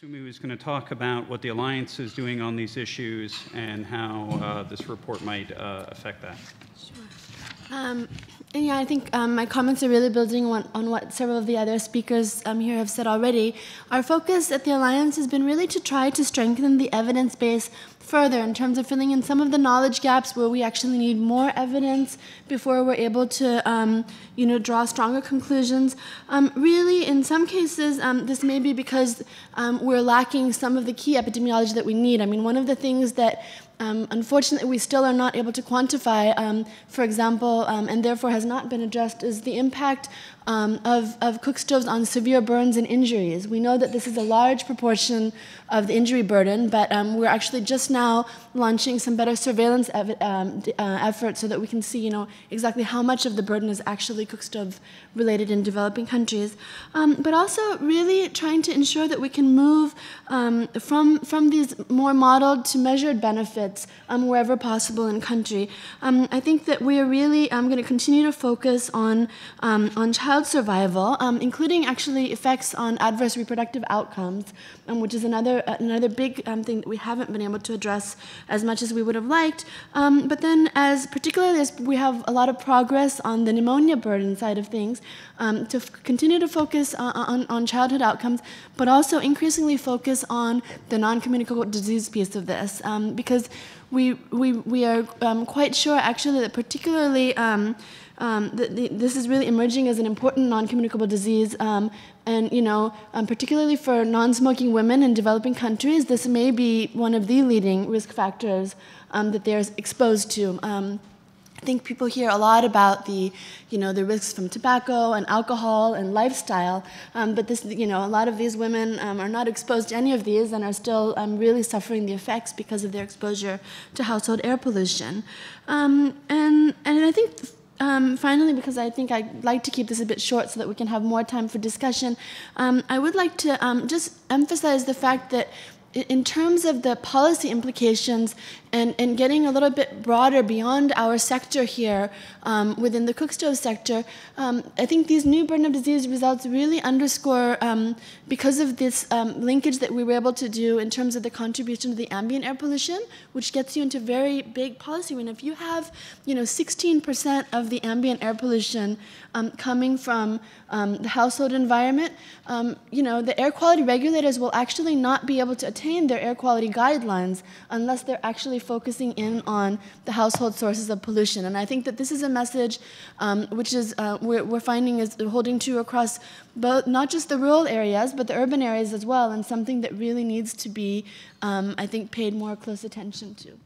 Sumi was going to talk about what the Alliance is doing on these issues and how this report might affect that. Sure. And yeah, I think my comments are really building on what several of the other speakers here have said already. Our focus at the Alliance has been really to try to strengthen the evidence base further in terms of filling in some of the knowledge gaps where we actually need more evidence before we're able to draw stronger conclusions. Really, in some cases, this may be because we're lacking some of the key epidemiology that we need. I mean, one of the things that unfortunately, we still are not able to quantify, for example, and therefore has not been addressed, is the impact of cook stoves on severe burns and injuries. We know that this is a large proportion of the injury burden, but we're actually just now launching some better surveillance efforts so that we can see, exactly how much of the burden is actually cook stove related in developing countries. But also really trying to ensure that we can move from these more modeled to measured benefits wherever possible in country. I think that we are really going to continue to focus on child survival, including actually effects on adverse reproductive outcomes, which is another big thing that we haven't been able to address as much as we would have liked. But then, particularly as we have a lot of progress on the pneumonia burden side of things, to continue to focus on childhood outcomes, but also increasingly focus on the non-communicable disease piece of this, because we are quite sure actually that particularly this is really emerging as an important non-communicable disease, and particularly for non-smoking women in developing countries, this may be one of the leading risk factors that they're exposed to. I think people hear a lot about the risks from tobacco and alcohol and lifestyle, but a lot of these women are not exposed to any of these and are still really suffering the effects because of their exposure to household air pollution. And I think finally, because I think I'd like to keep this a bit short so that we can have more time for discussion, I would like to just emphasize the fact that in terms of the policy implications and getting a little bit broader beyond our sector here within the cook stove sector, I think these new burden of disease results really underscore, because of this linkage that we were able to do in terms of the contribution to the ambient air pollution, which gets you into very big policy. When if you have 16% of the ambient air pollution coming from the household environment, the air quality regulators will actually not be able to attain their air quality guidelines unless they're actually focusing in on the household sources of pollution. And I think that this is a message which is we're finding is holding true across both, not just the rural areas, but the urban areas as well, and something that really needs to be, I think, paid more close attention to.